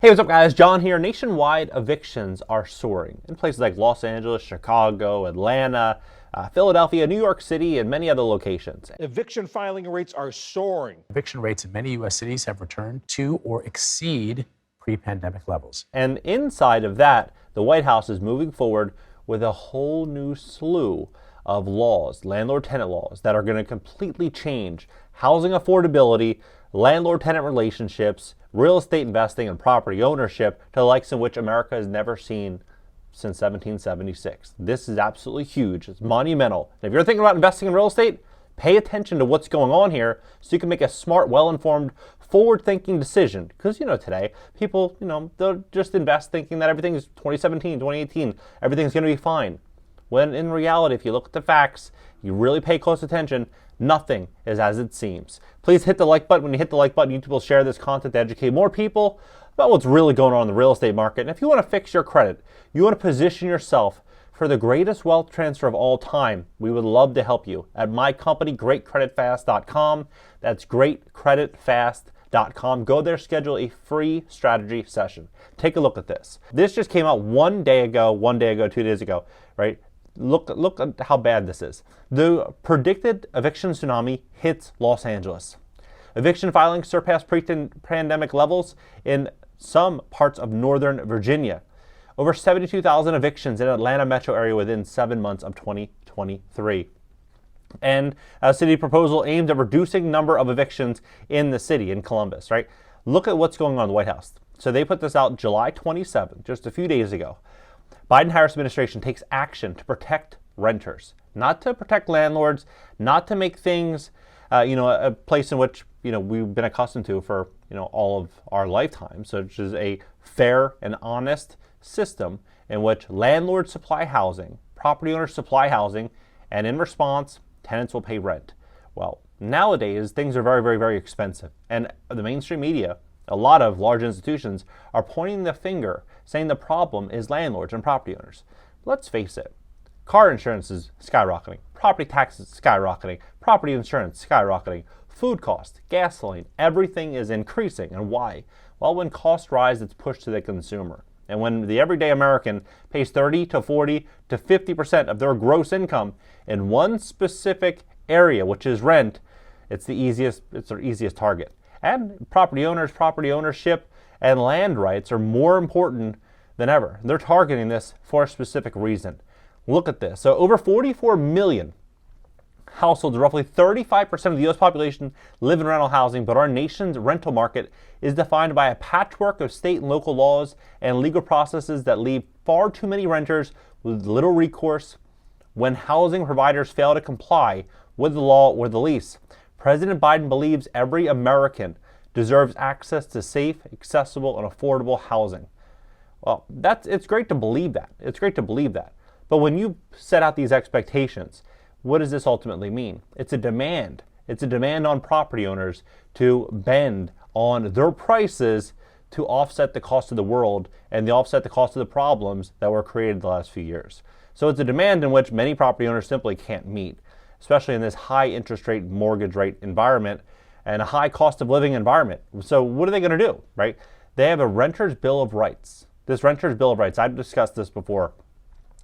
Hey, what's up guys? John here. Nationwide evictions are soaring in places like Los Angeles, Chicago, Atlanta, Philadelphia, New York City, and many other locations. Eviction filing rates are soaring. Eviction rates in many U.S. cities have returned to or exceed pre-pandemic levels. And inside of that, the White House is moving forward with a whole new slew of laws, landlord-tenant laws, that are going to completely change housing affordability, landlord-tenant relationships, real estate investing, and property ownership to the likes in which America has never seen since 1776. This is absolutely huge. It's monumental. And if you're thinking about investing in real estate, pay attention to what's going on here so you can make a smart, well-informed, forward-thinking decision. Because, today, people, they'll just invest thinking that everything is 2017, 2018, everything's going to be fine. When in reality, if you look at the facts, you really pay close attention, nothing is as it seems. Please hit the like button. When you hit the like button, YouTube will share this content to educate more people about what's really going on in the real estate market. And if you want to fix your credit, you want to position yourself for the greatest wealth transfer of all time, we would love to help you at my company, GreatCreditFast.com. That's GreatCreditFast.com. Go there, schedule a free strategy session. Take a look at this. This just came out 1 day ago, 2 days ago, right? Look at how bad this is. The predicted eviction tsunami hits Los Angeles. Eviction filings surpassed pre-pandemic levels in some parts of Northern Virginia. Over 72,000 evictions in Atlanta metro area within 7 months of 2023. And a city proposal aimed at reducing number of evictions in the city, in Columbus, right? Look at what's going on in the White House. So they put this out July 27th, just a few days ago. Biden-Harris administration takes action to protect renters, not to protect landlords, not to make things, a place in which, we've been accustomed to for, all of our lifetime. So which is a fair and honest system in which landlords supply housing, property owners supply housing, and in response, tenants will pay rent. Well, nowadays, things are very, very, very expensive. And the mainstream media, a lot of large institutions are pointing the finger, saying the problem is landlords and property owners. Let's face it, car insurance is skyrocketing, property taxes skyrocketing, property insurance skyrocketing, food costs, gasoline, everything is increasing. And why? Well, when costs rise, it's pushed to the consumer. And when the everyday American pays 30 to 40 to 50% of their gross income in one specific area, which is rent, it's their easiest target. And property owners, property ownership, and land rights are more important than ever. They're targeting this for a specific reason. Look at this. So over 44 million households, roughly 35% of the U.S. population, live in rental housing, but our nation's rental market is defined by a patchwork of state and local laws and legal processes that leave far too many renters with little recourse when housing providers fail to comply with the law or the lease. President Biden believes every American deserves access to safe, accessible, and affordable housing. Well, it's great to believe that. It's great to believe that. But when you set out these expectations, what does this ultimately mean? It's a demand. It's a demand on property owners to bend on their prices to offset the cost of the world and to offset the cost of the problems that were created the last few years. So it's a demand in which many property owners simply can't meet, especially in this high interest rate, mortgage rate environment and a high cost of living environment. So what are they going to do, right? They have a renter's bill of rights. This renter's bill of rights, I've discussed this before.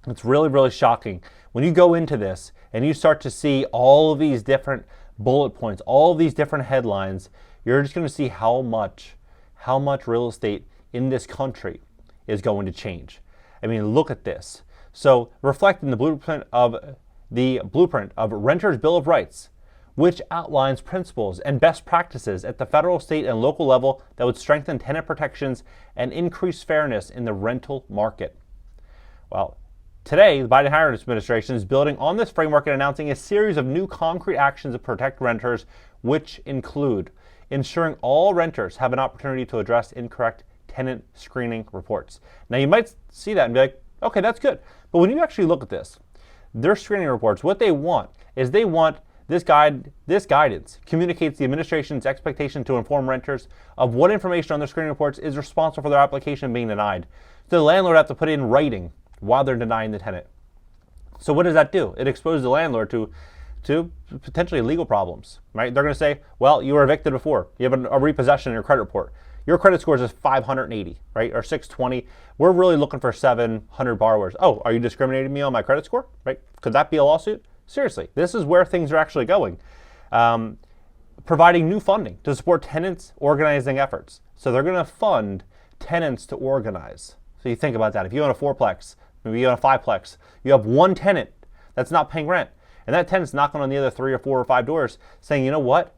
It's really, really shocking. When you go into this and you start to see all of these different bullet points, all of these different headlines, you're just going to see how much real estate in this country is going to change. I mean, look at this. So reflecting the blueprint of Renter's Bill of Rights, which outlines principles and best practices at the federal, state, and local level that would strengthen tenant protections and increase fairness in the rental market. Well, today, the Biden-Harris administration is building on this framework and announcing a series of new concrete actions to protect renters, which include ensuring all renters have an opportunity to address incorrect tenant screening reports. Now, you might see that and be like, okay, that's good. But when you actually look at this, their screening reports, what they want is this guidance communicates the administration's expectation to inform renters of what information on their screening reports is responsible for their application being denied. So the landlord has to put it in writing while they're denying the tenant. So what does that do? It exposes the landlord to potentially legal problems, right? They're going to say, well, you were evicted before. You have a repossession in your credit report. your credit score is 580, right, or 620. We're really looking for 700 borrowers. Oh, are you discriminating me on my credit score, right? Could that be a lawsuit? Seriously, this is where things are actually going. Providing new funding to support tenants' organizing efforts. So they're going to fund tenants to organize. So you think about that. If you own a fourplex, maybe you own a fiveplex, you have one tenant that's not paying rent, and that tenant's knocking on the other 3 or 4 or 5 doors saying, you know what,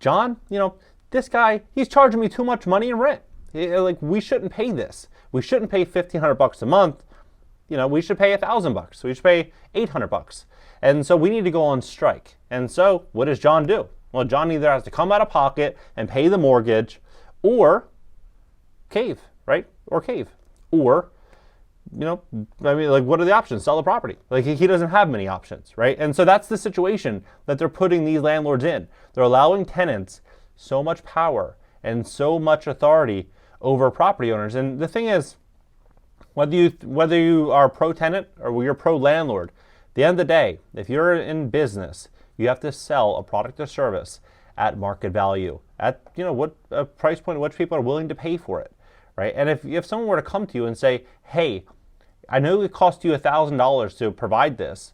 John, this guy, he's charging me too much money in rent. Like, we shouldn't pay this. We shouldn't pay $1,500 a month. We should pay $1,000. We should pay $800. And so we need to go on strike. And so what does John do? Well, John either has to come out of pocket and pay the mortgage or cave, right? Or cave. Or, what are the options? Sell the property. Like, he doesn't have many options, right? And so that's the situation that they're putting these landlords in. They're allowing tenants so much power and so much authority over property owners. And the thing is, whether you are pro-tenant or you're pro-landlord, at the end of the day, if you're in business, you have to sell a product or service at market value, at what a price point at which people are willing to pay for it, right? And if someone were to come to you and say, hey, I know it cost you $1,000 to provide this,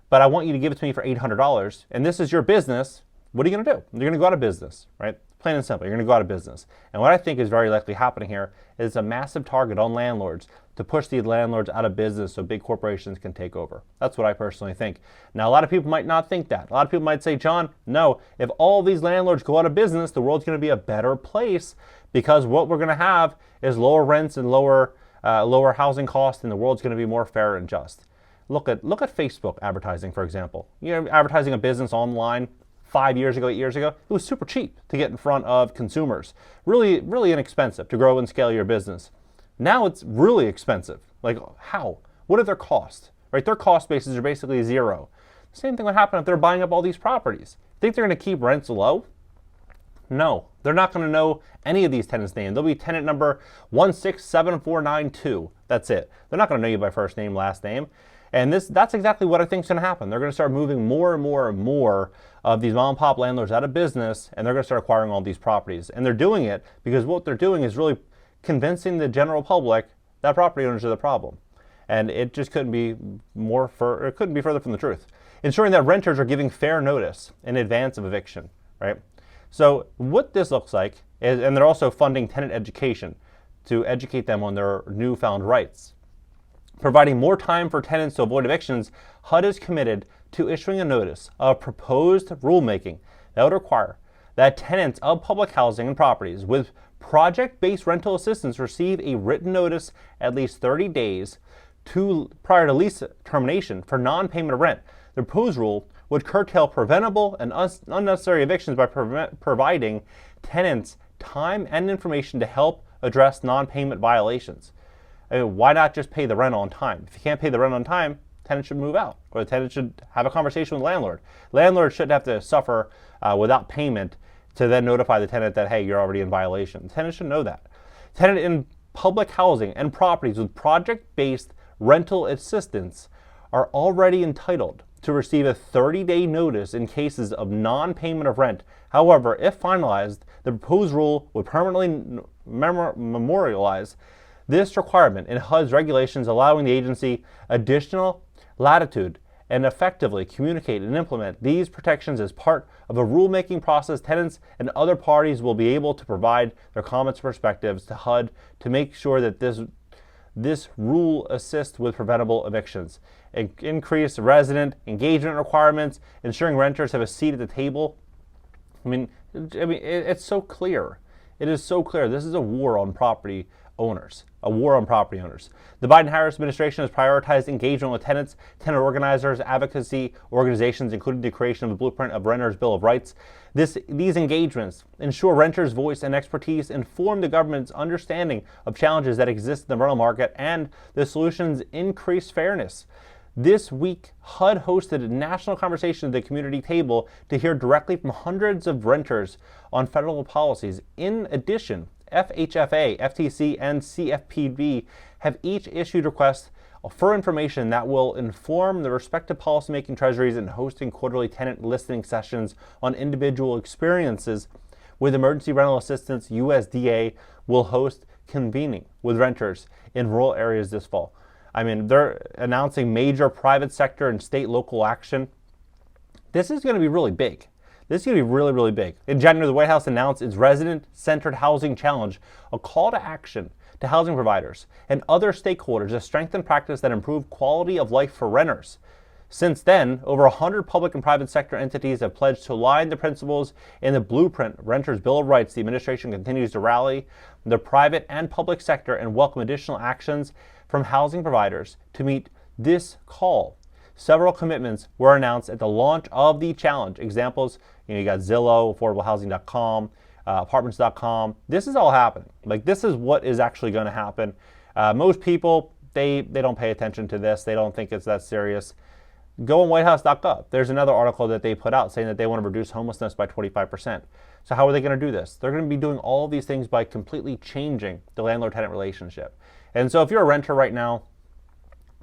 but I want you to give it to me for $800, and this is your business, what are you going to do? You're going to go out of business, right? Plain and simple, you're going to go out of business. And what I think is very likely happening here is a massive target on landlords to push these landlords out of business so big corporations can take over. That's what I personally think. Now, a lot of people might not think that. A lot of people might say, John, no, if all these landlords go out of business, the world's going to be a better place because what we're going to have is lower rents and lower housing costs, and the world's going to be more fair and just. Look at Facebook advertising, for example. Advertising a business online 5 years ago, 8 years ago, it was super cheap to get in front of consumers. Really, really inexpensive to grow and scale your business. Now it's really expensive. Like, how? What are their costs? Right? Their cost bases are basically zero. The same thing would happen if they're buying up all these properties. Think they're going to keep rents low? No, they're not going to know any of these tenants' names. They'll be tenant number 167492. That's it. They're not going to know you by first name, last name. And that's exactly what I think is going to happen. They're going to start moving more and more and more of these mom and pop landlords out of business, and they're going to start acquiring all these properties. And they're doing it because what they're doing is really convincing the general public that property owners are the problem. And it just couldn't be further from the truth. Ensuring that renters are giving fair notice in advance of eviction, right? So what this looks like is, and they're also funding tenant education to educate them on their newfound rights. Providing more time for tenants to avoid evictions, HUD is committed to issuing a notice of proposed rulemaking that would require that tenants of public housing and properties with project-based rental assistance receive a written notice at least 30 days prior to lease termination for non-payment of rent. The proposed rule would curtail preventable and unnecessary evictions by providing tenants time and information to help address non-payment violations. I mean, why not just pay the rent on time? If you can't pay the rent on time, tenant should move out, or the tenant should have a conversation with the landlord. Landlord shouldn't have to suffer without payment to then notify the tenant that, hey, you're already in violation. The tenant should know that. Tenant in public housing and properties with project-based rental assistance are already entitled to receive a 30-day notice in cases of non-payment of rent. However, if finalized, the proposed rule would permanently memorialize this requirement in HUD's regulations, allowing the agency additional latitude and effectively communicate and implement these protections as part of a rulemaking process. Tenants and other parties will be able to provide their comments and perspectives to HUD to make sure that this rule assists with preventable evictions. Increase resident engagement requirements, ensuring renters have a seat at the table. I mean, it's so clear. It is so clear. This is a war on property owners. A war on property owners. The Biden-Harris administration has prioritized engagement with tenants, tenant organizers, advocacy organizations, including the creation of a blueprint of Renters' Bill of Rights. These engagements ensure renters' voice and expertise inform the government's understanding of challenges that exist in the rental market, and the solutions increase fairness. This week, HUD hosted a national conversation at the community table to hear directly from hundreds of renters on federal policies. In addition, FHFA, FTC, and CFPB have each issued requests for information that will inform the respective policymaking treasuries in hosting quarterly tenant listening sessions on individual experiences With emergency rental assistance, USDA will host convening with renters in rural areas this fall. I mean, they're announcing major private sector and state local action. This is going to be really big. This is going to be really, really big. In January, the White House announced its Resident-Centered Housing Challenge, a call to action to housing providers and other stakeholders to strengthen practice that improve quality of life for renters. Since then, over 100 public and private sector entities have pledged to align the principles in the Blueprint Renters' Bill of Rights. The administration continues to rally the private and public sector and welcome additional actions from housing providers to meet this call. Several commitments were announced at the launch of the challenge. Examples, you got Zillow, AffordableHousing.com, Apartments.com. This is all happening. Like, this is what is actually going to happen. Most people, they don't pay attention to this. They don't think it's that serious. Go on WhiteHouse.gov. There's another article that they put out saying that they want to reduce homelessness by 25%. So how are they going to do this? They're going to be doing all of these things by completely changing the landlord-tenant relationship. And so if you're a renter right now,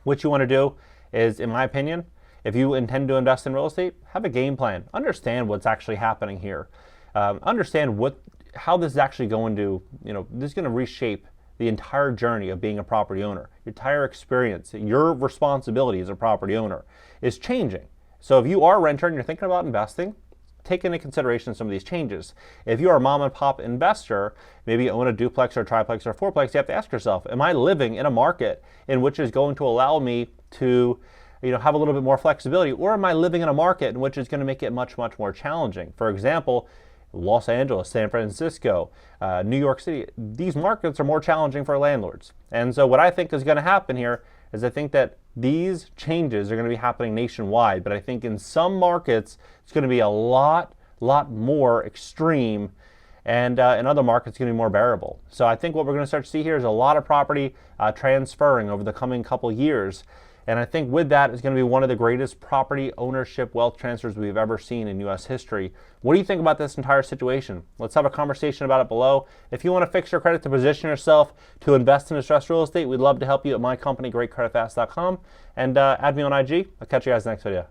what you want to do is, in my opinion, if you intend to invest in real estate, have a game plan. Understand what's actually happening here. Understand how this is actually going to, this is going to reshape the entire journey of being a property owner. Your entire experience, your responsibility as a property owner is changing. So if you are a renter and you're thinking about investing, take into consideration some of these changes. If you are a mom and pop investor, maybe you own a duplex or triplex or fourplex, you have to ask yourself, am I living in a market in which is going to allow me to have a little bit more flexibility, or am I living in a market in which is going to make it much, much more challenging? For example, Los Angeles, San Francisco, New York City, these markets are more challenging for landlords. And so what I think is going to happen here is I think that these changes are going to be happening nationwide, but I think in some markets it's going to be a lot more extreme, and in other markets it's going to be more bearable. So I think what we're going to start to see here is a lot of property transferring over the coming couple years. And I think with that is going to be one of the greatest property ownership wealth transfers we've ever seen in U.S. history. What do you think about this entire situation? Let's have a conversation about it below. If you want to fix your credit to position yourself to invest in distressed real estate, we'd love to help you at my company, GreatCreditFast.com. And add me on IG. I'll catch you guys in the next video.